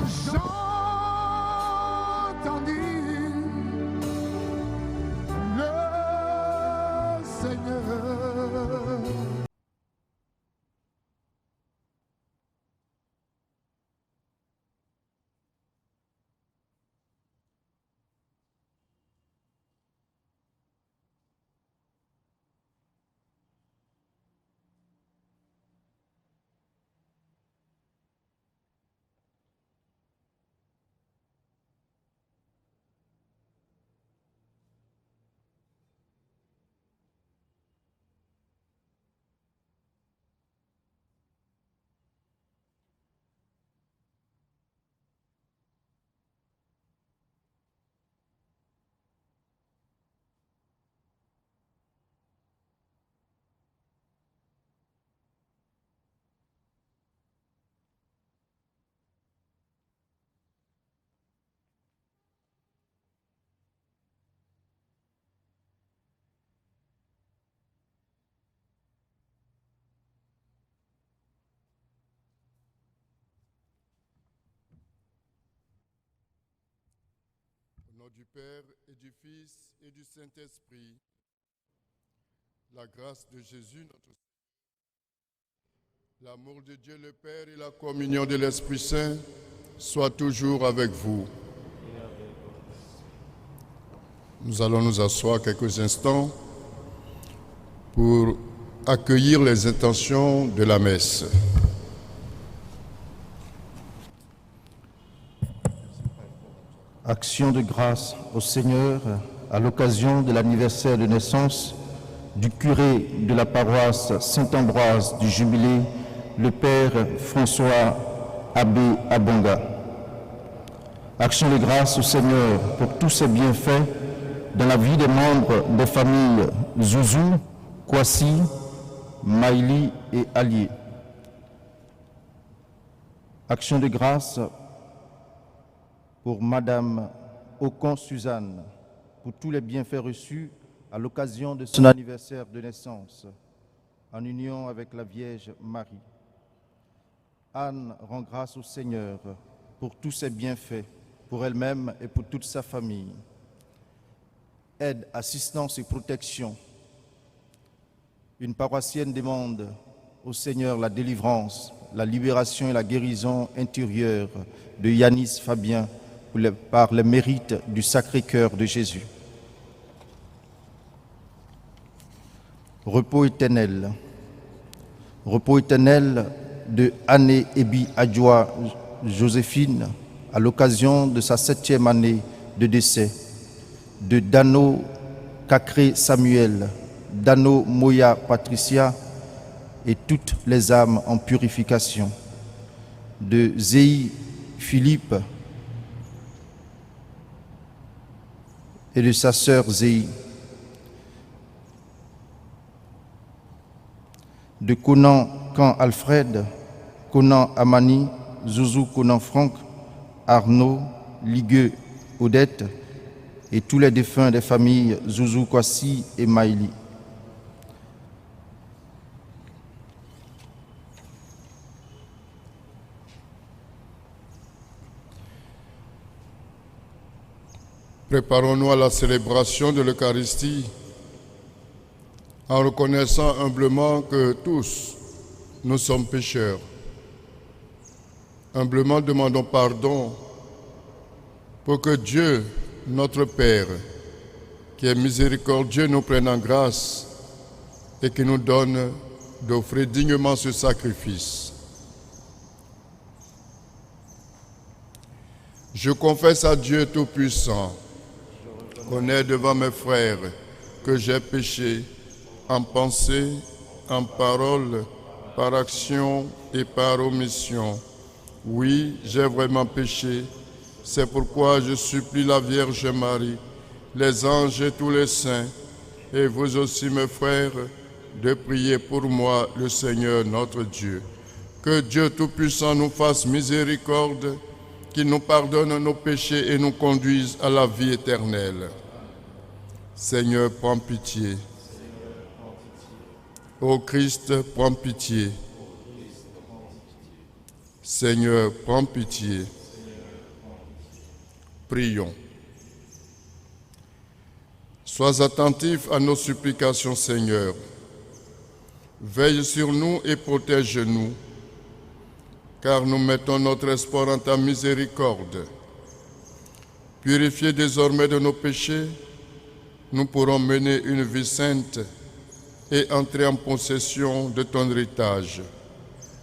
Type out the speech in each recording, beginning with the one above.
j'entendis le Seigneur. Au nom du Père et du Fils et du Saint-Esprit, la grâce de Jésus, notre Seigneur, l'amour de Dieu le Père et la communion de l'Esprit Saint soient toujours avec vous. Nous allons nous asseoir quelques instants pour accueillir les intentions de la messe. Action de grâce au Seigneur à l'occasion de l'anniversaire de naissance du curé de la paroisse Saint-Ambroise du Jubilé, le Père François Abbé Abonga. Action de grâce au Seigneur pour tous ses bienfaits dans la vie des membres des familles Zouzou, Kwasi, Maïli et Allié. Action de grâce pour Madame Ocon Suzanne, pour tous les bienfaits reçus à l'occasion de son anniversaire de naissance, en union avec la Vierge Marie. Anne rend grâce au Seigneur pour tous ses bienfaits, pour elle-même et pour toute sa famille. Aide, assistance et protection. Une paroissienne demande au Seigneur la délivrance, la libération et la guérison intérieure de Yanis Fabien par le mérite du Sacré-Cœur de Jésus. Repos éternel. Repos éternel de Anne Ebi Adjoa Joséphine à l'occasion de sa 7e année de décès. De Dano Cacré Samuel, Dano Moya Patricia et toutes les âmes en purification. De Zéhi Philippe et de sa sœur Zéhi. De Conan Can Alfred, Conan Amani, Zouzou Conan Franck, Arnaud, Ligueux Odette et tous les défunts des familles Zouzou Kwasi et Maïli. Préparons-nous à la célébration de l'Eucharistie en reconnaissant humblement que tous, nous sommes pécheurs. Humblement demandons pardon pour que Dieu, notre Père, qui est miséricordieux, nous prenne en grâce et qui nous donne d'offrir dignement ce sacrifice. Je confesse à Dieu Tout-Puissant, connais devant mes frères que j'ai péché en pensée, en parole, par action et par omission. Oui, j'ai vraiment péché. C'est pourquoi je supplie la Vierge Marie, les anges et tous les saints, et vous aussi mes frères, de prier pour moi le Seigneur notre Dieu. Que Dieu Tout-Puissant nous fasse miséricorde, qu'il nous pardonne nos péchés et nous conduise à la vie éternelle. Seigneur, prends pitié. Ô Christ, prends pitié. Seigneur, prends pitié. Prions. Sois attentif à nos supplications, Seigneur. Veille sur nous et protège-nous, car nous mettons notre espoir en ta miséricorde. Purifiés désormais de nos péchés, nous pourrons mener une vie sainte et entrer en possession de ton héritage.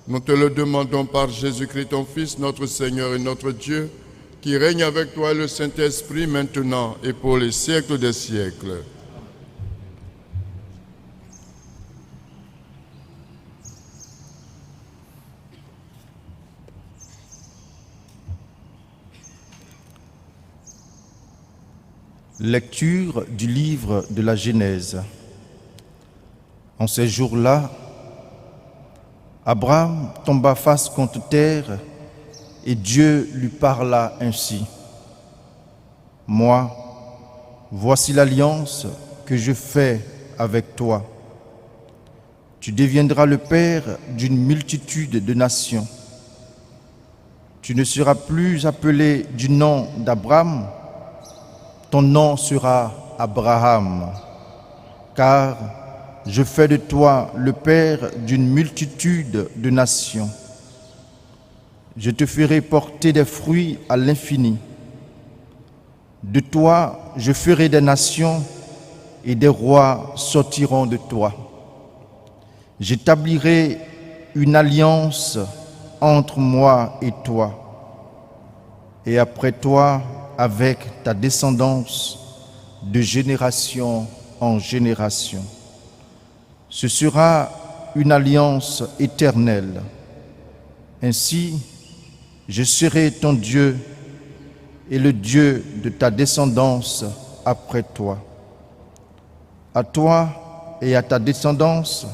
Nous te le demandons par Jésus-Christ, ton Fils, notre Seigneur et notre Dieu, qui règne avec toi et le Saint-Esprit maintenant et pour les siècles des siècles. Lecture du livre de la Genèse. En ces jours-là, Abraham tomba face contre terre et Dieu lui parla ainsi. « Moi, voici l'alliance que je fais avec toi. Tu deviendras le père d'une multitude de nations. Tu ne seras plus appelé du nom d'Abraham, ton nom sera Abraham, car je fais de toi le père d'une multitude de nations. Je te ferai porter des fruits à l'infini. De toi, je ferai des nations et des rois sortiront de toi. J'établirai une alliance entre moi et toi, et après toi, avec ta descendance de génération en génération. Ce sera une alliance éternelle. Ainsi, je serai ton Dieu et le Dieu de ta descendance après toi. À toi et à ta descendance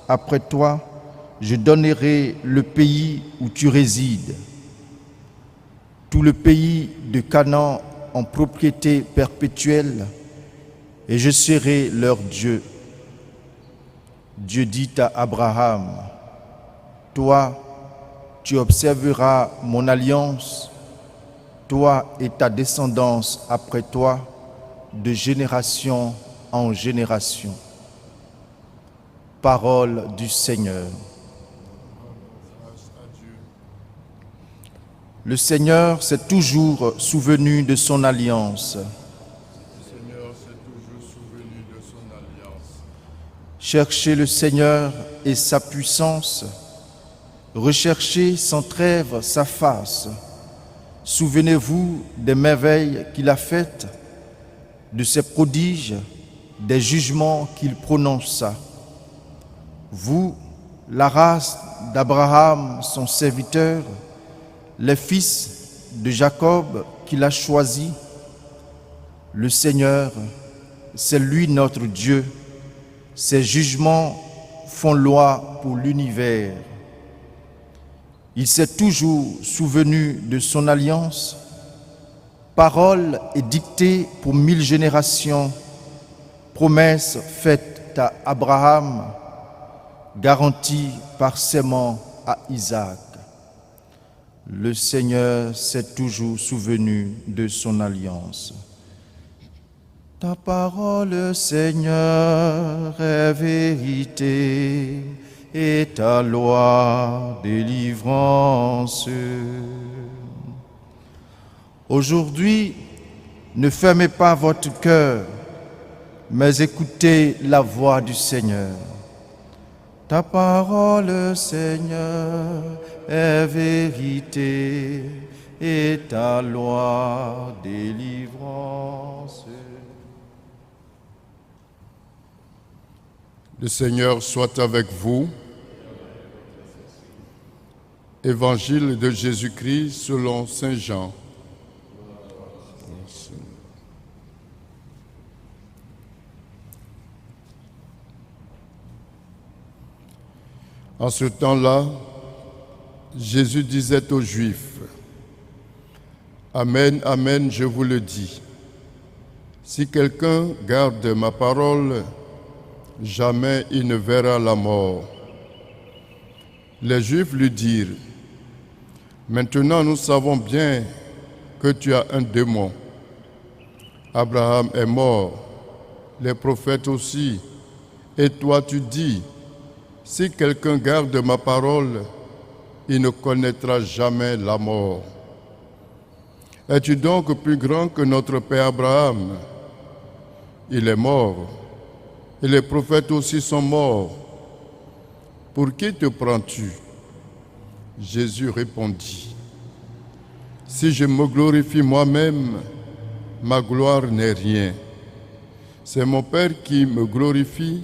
après toi, je donnerai le pays où tu résides, tout le pays de Canaan en propriété perpétuelle, et je serai leur Dieu. Dieu dit à Abraham, « Toi, tu observeras mon alliance, toi et ta descendance après toi, de génération en génération. » Parole du Seigneur. Le Seigneur s'est toujours souvenu de son alliance. Cherchez le Seigneur et sa puissance, recherchez sans trêve sa face. Souvenez-vous des merveilles qu'il a faites, de ses prodiges, des jugements qu'il prononça. Vous, la race d'Abraham, son serviteur, les fils de Jacob qu'il a choisis, le Seigneur, c'est lui notre Dieu. Ses jugements font loi pour l'univers. Il s'est toujours souvenu de son alliance. Parole édictée pour 1000 générations, promesse faite à Abraham, garantie par serment à Isaac. Le Seigneur s'est toujours souvenu de son alliance. Ta parole, Seigneur, est vérité et ta loi délivrance. Aujourd'hui, ne fermez pas votre cœur, mais écoutez la voix du Seigneur. Ta parole, Seigneur, est vérité et ta loi délivrance. Le Seigneur soit avec vous. Évangile de Jésus-Christ selon saint Jean. En ce temps-là, Jésus disait aux Juifs, « Amen, amen, je vous le dis. Si quelqu'un garde ma parole, jamais il ne verra la mort. » Les Juifs lui dirent, « Maintenant nous savons bien que tu as un démon. Abraham est mort, les prophètes aussi. Et toi tu dis, si quelqu'un garde ma parole, il ne connaîtra jamais la mort. Es-tu donc plus grand que notre père Abraham? Il est mort, et les prophètes aussi sont morts. Pour qui te prends-tu? Jésus répondit, si je me glorifie moi-même, ma gloire n'est rien. C'est mon Père qui me glorifie,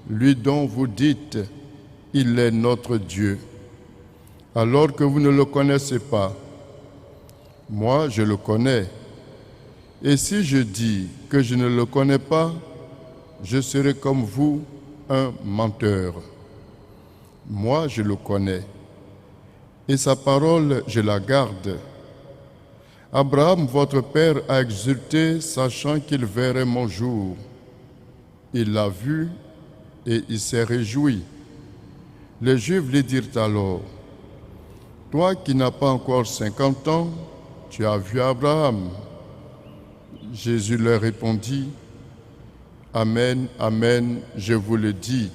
lui dont vous dites, il est notre Dieu, alors que vous ne le connaissez pas. Moi, je le connais. Et si je dis que je ne le connais pas, je serai comme vous, un menteur. Moi, je le connais. Et sa parole, je la garde. Abraham, votre père, a exulté, sachant qu'il verrait mon jour. Il l'a vu et il s'est réjoui. Les Juifs lui dirent alors, toi qui n'as pas encore 50 ans, tu as vu Abraham. Jésus leur répondit, Amen, Amen, je vous le dis,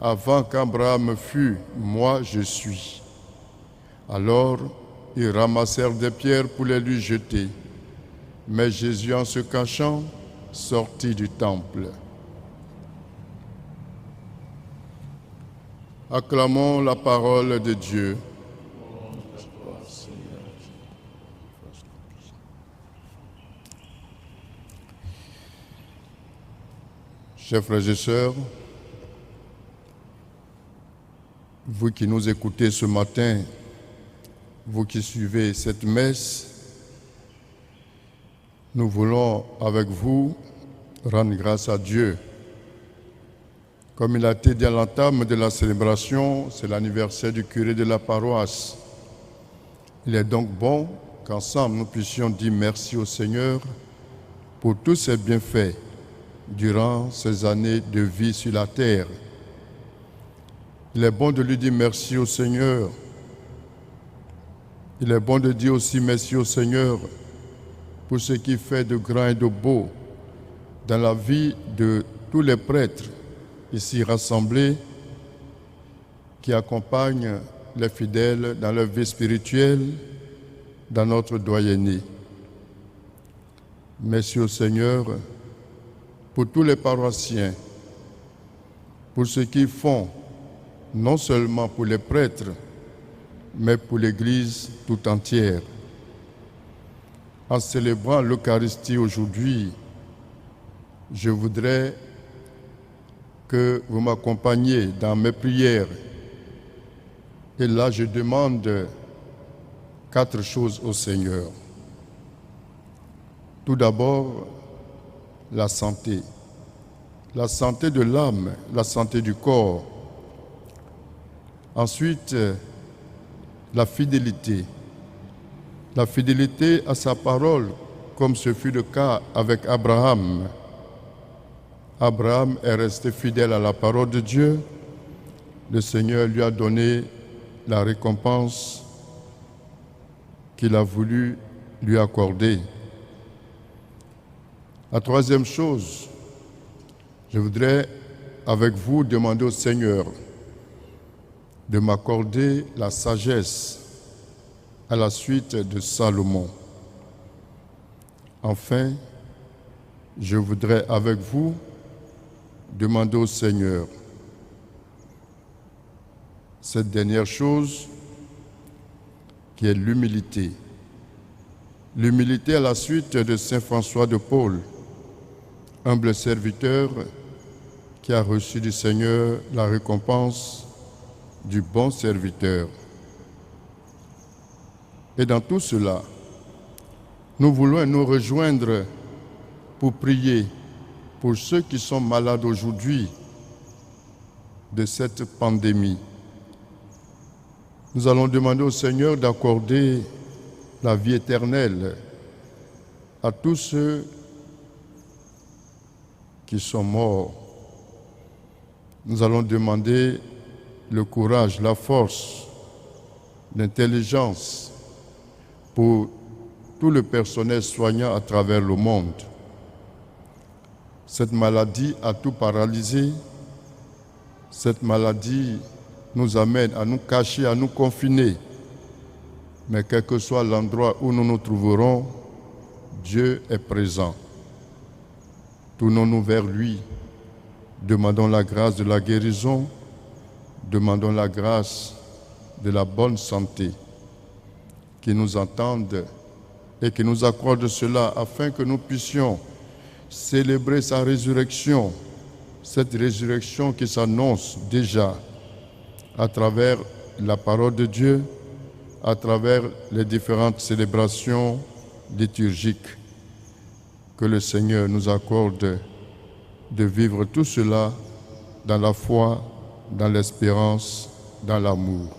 avant qu'Abraham fût, moi je suis. Alors, ils ramassèrent des pierres pour les lui jeter. Mais Jésus, en se cachant, sortit du temple. Acclamons la parole de Dieu. Chers frères et sœurs, vous qui nous écoutez ce matin, vous qui suivez cette messe, nous voulons avec vous rendre grâce à Dieu. Comme il a été dit à l'entame de la célébration, c'est l'anniversaire du curé de la paroisse. Il est donc bon qu'ensemble nous puissions dire merci au Seigneur pour tous ses bienfaits durant ces années de vie sur la terre. Il est bon de lui dire merci au Seigneur. Il est bon de dire aussi merci au Seigneur pour ce qu'il fait de grand et de beau dans la vie de tous les prêtres ici rassemblés qui accompagnent les fidèles dans leur vie spirituelle, dans notre doyenné. Merci au Seigneur pour tous les paroissiens, pour ce qu'ils font, non seulement pour les prêtres, mais pour l'Église tout entière. En célébrant l'Eucharistie aujourd'hui, je voudrais que vous m'accompagniez dans mes prières. Et là, je demande 4 choses au Seigneur. Tout d'abord, la santé de l'âme, la santé du corps. Ensuite, la fidélité à sa parole, comme ce fut le cas avec Abraham. Abraham est resté fidèle à la parole de Dieu. Le Seigneur lui a donné la récompense qu'il a voulu lui accorder. La troisième chose, je voudrais avec vous demander au Seigneur de m'accorder la sagesse à la suite de Salomon. Enfin, je voudrais avec vous demander au Seigneur cette dernière chose qui est l'humilité. L'humilité à la suite de Saint François de Paule, humble serviteur qui a reçu du Seigneur la récompense du bon serviteur. Et dans tout cela, nous voulons nous rejoindre pour prier pour ceux qui sont malades aujourd'hui de cette pandémie. Nous allons demander au Seigneur d'accorder la vie éternelle à tous ceux qui sont morts. Nous allons demander le courage, la force, l'intelligence pour tout le personnel soignant à travers le monde. Cette maladie a tout paralysé. Cette maladie nous amène à nous cacher, à nous confiner. Mais quel que soit l'endroit où nous nous trouverons, Dieu est présent. Tournons-nous vers lui. Demandons la grâce de la guérison. Demandons la grâce de la bonne santé. Qu'il nous entende et qu'il nous accorde cela afin que nous puissions célébrer sa résurrection, cette résurrection qui s'annonce déjà à travers la parole de Dieu, à travers les différentes célébrations liturgiques. Que le Seigneur nous accorde de vivre tout cela dans la foi, dans l'espérance, dans l'amour.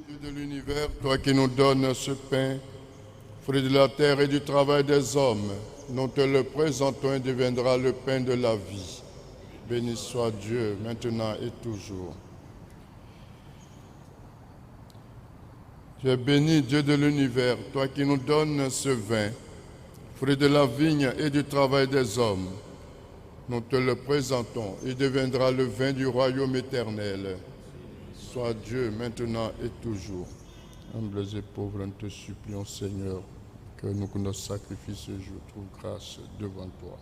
Dieu de l'univers, toi qui nous donnes ce pain, fruit de la terre et du travail des hommes, nous te le présentons et deviendra le pain de la vie. Béni soit Dieu, maintenant et toujours. Tu es béni, Dieu de l'univers, toi qui nous donnes ce vin, fruit de la vigne et du travail des hommes. Nous te le présentons et deviendra le vin du royaume éternel. Sois Dieu maintenant et toujours. Humbles et pauvres, nous te supplions, Seigneur, que notre sacrifice ce jour trouve grâce devant toi.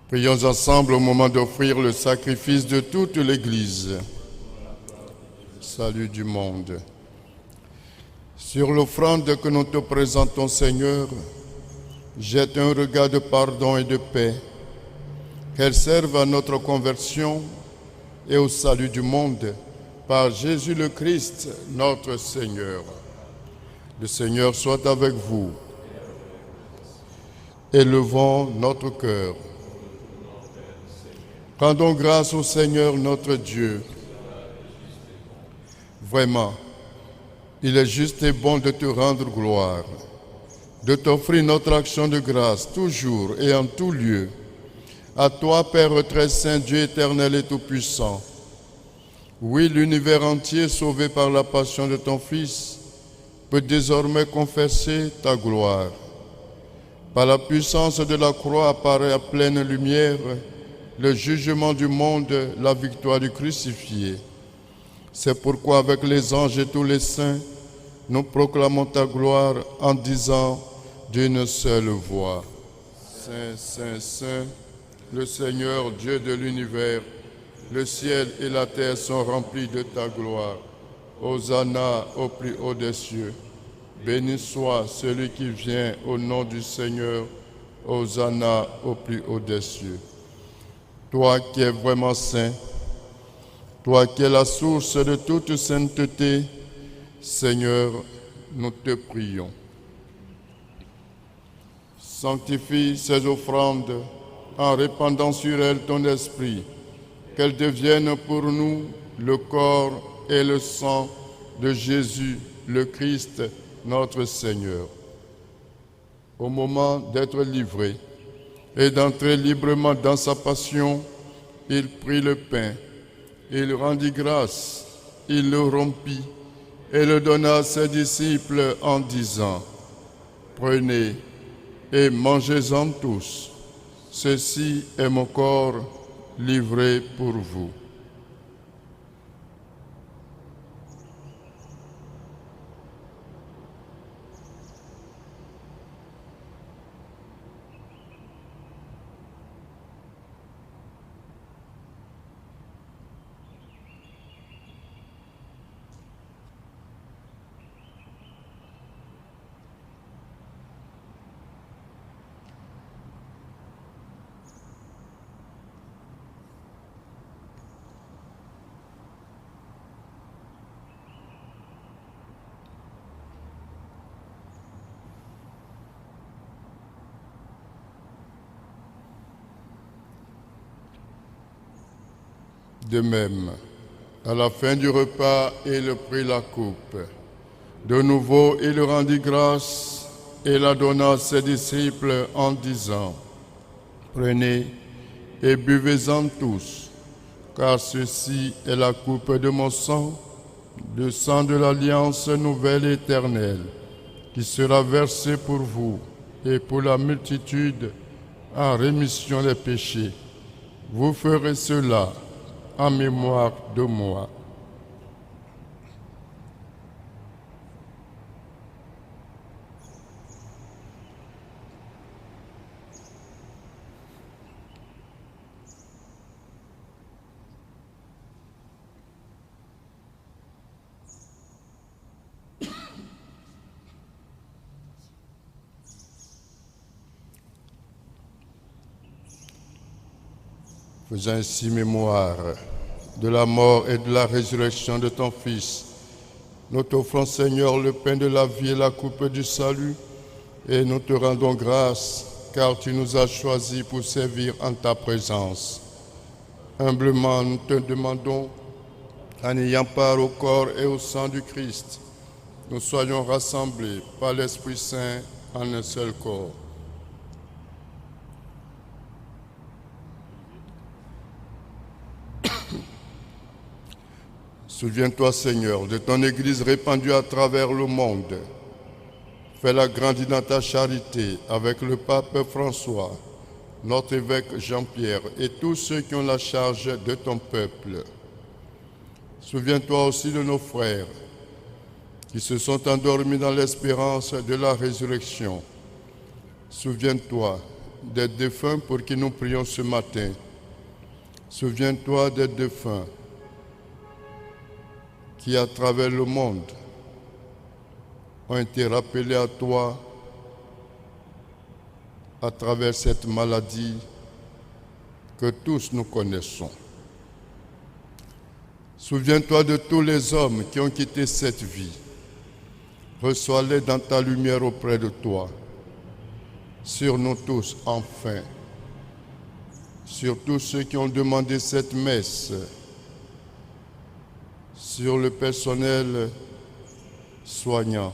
Prions ensemble au moment d'offrir le sacrifice de toute l'Église. Salut du monde. Sur l'offrande que nous te présentons, Seigneur, jette un regard de pardon et de paix, qu'elle serve à notre conversion et au salut du monde, par Jésus le Christ, notre Seigneur. Le Seigneur soit avec vous. Élevons notre cœur. Rendons grâce au Seigneur notre Dieu. Vraiment, il est juste et bon de te rendre gloire, de t'offrir notre action de grâce toujours et en tout lieu. À toi, Père très saint, Dieu éternel et tout-puissant. Oui, l'univers entier, sauvé par la passion de ton Fils, peut désormais confesser ta gloire. Par la puissance de la croix apparaît à pleine lumière le jugement du monde, la victoire du crucifié. C'est pourquoi avec les anges et tous les saints, nous proclamons ta gloire en disant d'une seule voix: Saint, Saint, Saint, le Seigneur Dieu de l'univers, le ciel et la terre sont remplis de ta gloire. Hosanna au plus haut des cieux. Béni soit celui qui vient au nom du Seigneur. Hosanna au plus haut des cieux. Toi qui es vraiment saint, toi qui es la source de toute sainteté, Seigneur, nous te prions. Sanctifie ces offrandes en répandant sur elles ton esprit, qu'elles deviennent pour nous le corps et le sang de Jésus, le Christ, notre Seigneur. Au moment d'être livré et d'entrer librement dans sa passion, il prit le pain, il rendit grâce, il le rompit et le donna à ses disciples en disant: Prenez et mangez-en tous. Ceci est mon corps livré pour vous. De même, à la fin du repas, il prit la coupe. De nouveau, il rendit grâce et la donna à ses disciples en disant: Prenez et buvez-en tous, car ceci est la coupe de mon sang, le sang de l'alliance nouvelle et éternelle, qui sera versé pour vous et pour la multitude en rémission des péchés. Vous ferez cela en mémoire de moi. Faisons ainsi mémoire de la mort et de la résurrection de ton Fils. Nous t'offrons, Seigneur, le pain de la vie et la coupe du salut, et nous te rendons grâce, car tu nous as choisis pour servir en ta présence. Humblement, nous te demandons, en ayant part au corps et au sang du Christ, nous soyons rassemblés par l'Esprit Saint en un seul corps. Souviens-toi, Seigneur, de ton Église répandue à travers le monde. Fais-la grandir dans ta charité avec le pape François, notre évêque Jean-Pierre et tous ceux qui ont la charge de ton peuple. Souviens-toi aussi de nos frères qui se sont endormis dans l'espérance de la résurrection. Souviens-toi des défunts pour qui nous prions ce matin. Souviens-toi des défunts qui, à travers le monde, ont été rappelés à toi à travers cette maladie que tous nous connaissons. Souviens-toi de tous les hommes qui ont quitté cette vie. Reçois-les dans ta lumière auprès de toi. Sur nous tous, enfin. Sur tous ceux qui ont demandé cette messe. Sur le personnel soignant,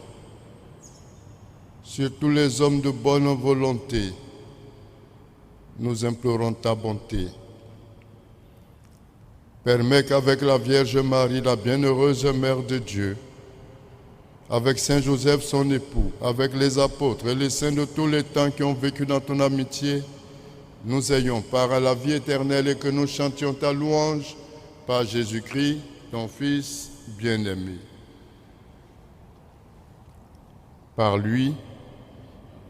sur tous les hommes de bonne volonté, nous implorons ta bonté. Permets qu'avec la Vierge Marie, la bienheureuse Mère de Dieu, avec Saint Joseph son époux, avec les apôtres et les saints de tous les temps qui ont vécu dans ton amitié, nous ayons part à la vie éternelle et que nous chantions ta louange par Jésus-Christ, ton Fils bien-aimé. Par lui,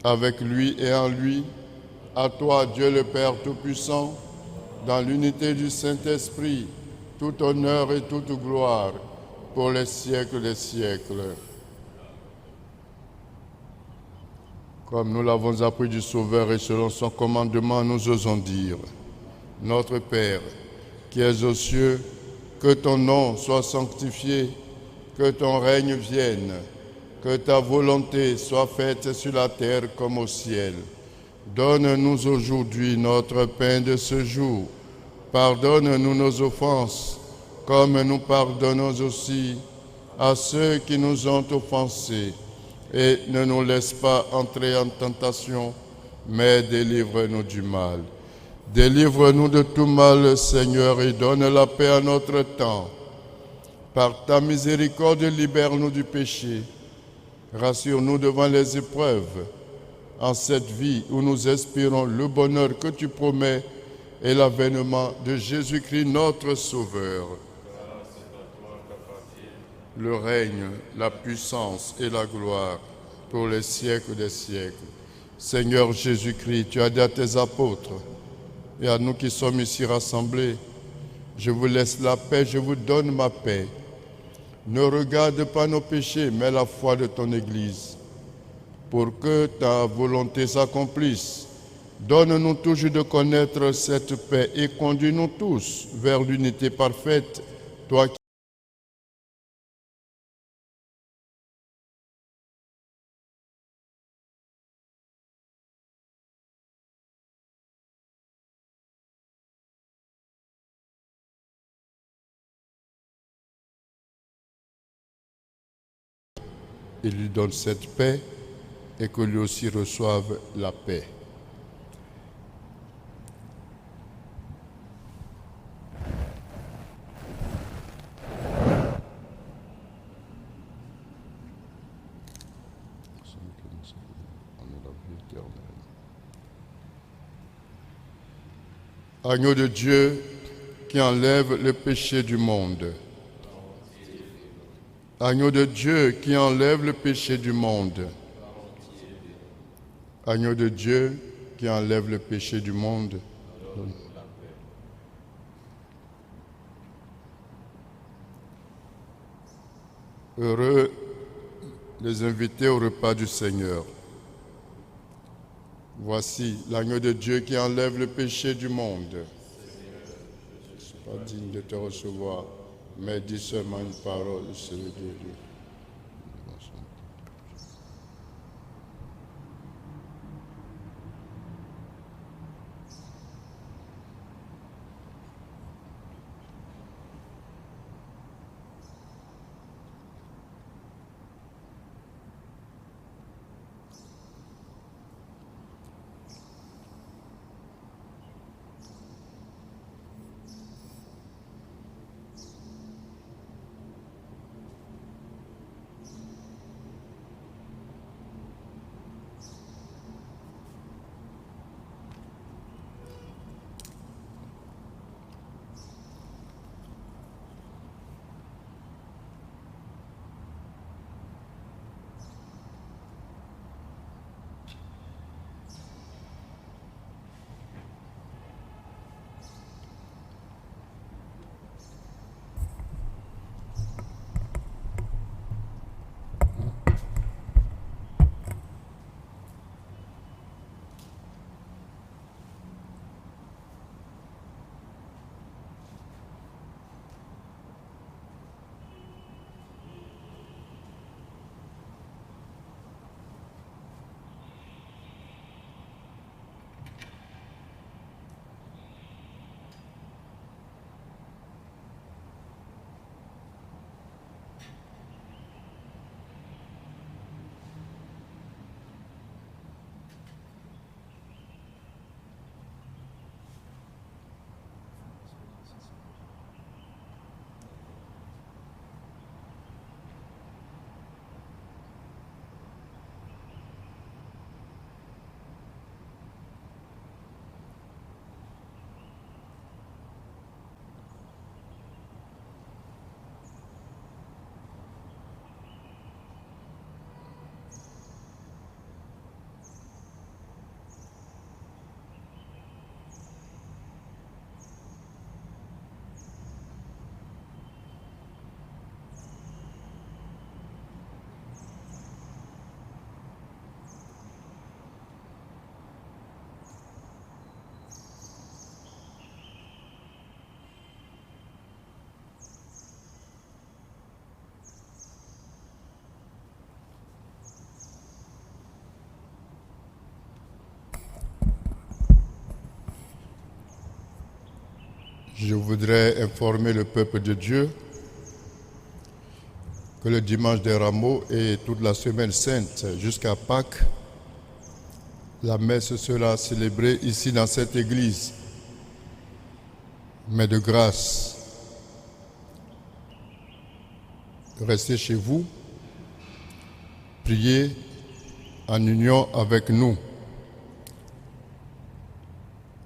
avec lui et en lui, à toi, Dieu le Père Tout-Puissant, dans l'unité du Saint-Esprit, tout honneur et toute gloire pour les siècles des siècles. Comme nous l'avons appris du Sauveur et selon son commandement, nous osons dire, Notre Père, qui es aux cieux, que ton nom soit sanctifié, que ton règne vienne, que ta volonté soit faite sur la terre comme au ciel. Donne-nous aujourd'hui notre pain de ce jour. Pardonne-nous nos offenses, comme nous pardonnons aussi à ceux qui nous ont offensés. Et ne nous laisse pas entrer en tentation, mais délivre-nous du mal. Délivre-nous de tout mal, Seigneur, et donne la paix à notre temps. Par ta miséricorde, libère-nous du péché. Rassure-nous devant les épreuves, en cette vie où nous espérons le bonheur que tu promets et l'avènement de Jésus-Christ, notre Sauveur. Le règne, la puissance et la gloire pour les siècles des siècles. Seigneur Jésus-Christ, tu as dit à tes apôtres et à nous qui sommes ici rassemblés, je vous laisse la paix, je vous donne ma paix. Ne regarde pas nos péchés, mais la foi de ton Église, pour que ta volonté s'accomplisse. Donne-nous toujours de connaître cette paix et conduis-nous tous vers l'unité parfaite, toi qui et lui donne cette paix et que lui aussi reçoive la paix. Agneau de Dieu qui enlève le péché du monde. Agneau de Dieu qui enlève le péché du monde. Agneau de Dieu qui enlève le péché du monde. Heureux les invités au repas du Seigneur. Voici l'agneau de Dieu qui enlève le péché du monde. Je ne suis pas digne de te recevoir, mais dis seulement une parole, c'est le Dieu. Je voudrais informer le peuple de Dieu que le dimanche des Rameaux et toute la semaine sainte jusqu'à Pâques, la messe sera célébrée ici dans cette église. Mais de grâce, restez chez vous, priez en union avec nous.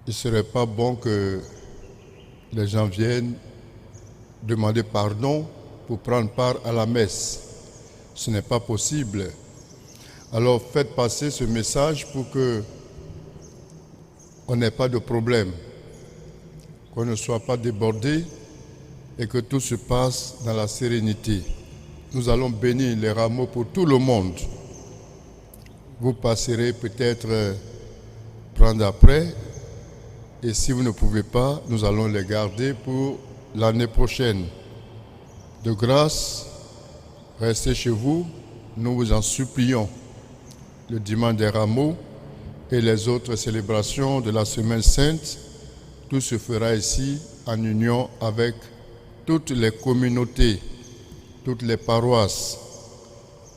Il ne serait pas bon que les gens viennent demander pardon pour prendre part à la messe. Ce n'est pas possible. Alors faites passer ce message pour que on n'ait pas de problème, qu'on ne soit pas débordé et que tout se passe dans la sérénité. Nous allons bénir les rameaux pour tout le monde. Vous passerez peut-être prendre après, et si vous ne pouvez pas, nous allons les garder pour l'année prochaine. De grâce, restez chez vous, nous vous en supplions. Le dimanche des Rameaux et les autres célébrations de la Semaine Sainte, tout se fera ici en union avec toutes les communautés, toutes les paroisses.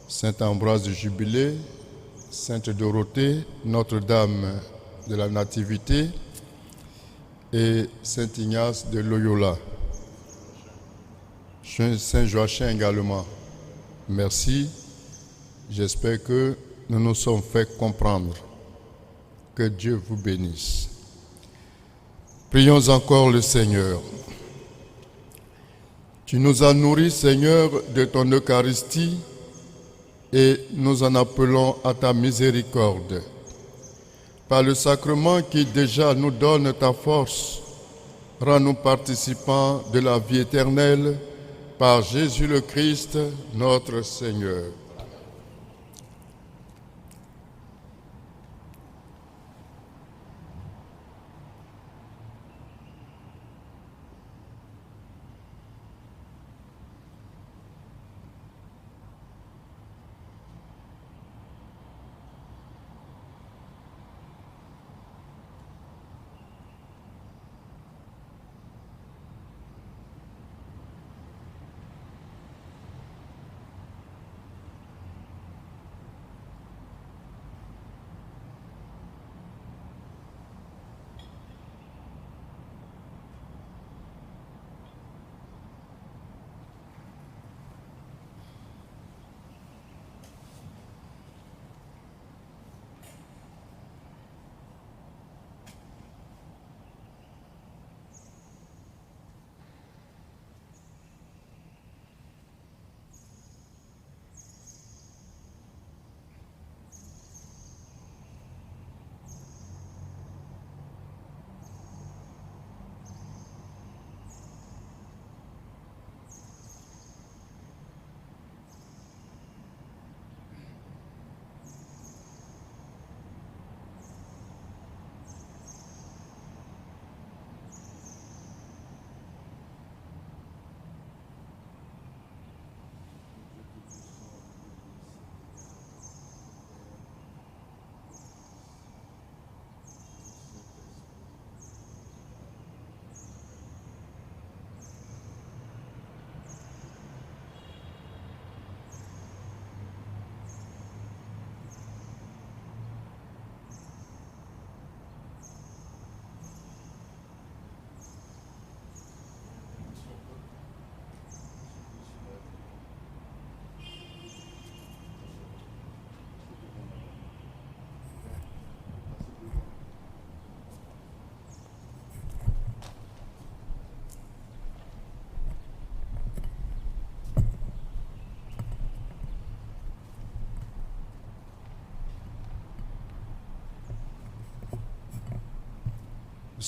Saint-Ambroise du Jubilé, Sainte-Dorothée, Notre-Dame de la Nativité et Saint-Ignace de Loyola. Saint-Joachim également. Merci. J'espère que nous nous sommes fait comprendre. Que Dieu vous bénisse. Prions encore le Seigneur. Tu nous as nourris, Seigneur, de ton Eucharistie et nous en appelons à ta miséricorde. Par le sacrement qui déjà nous donne ta force, rends-nous participants de la vie éternelle par Jésus le Christ, notre Seigneur.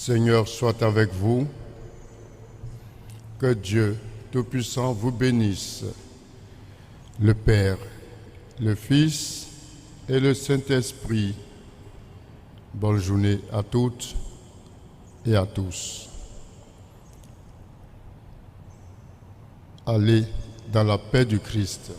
Seigneur soit avec vous. Que Dieu Tout-Puissant vous bénisse, le Père, le Fils et le Saint-Esprit. Bonne journée à toutes et à tous. Allez dans la paix du Christ.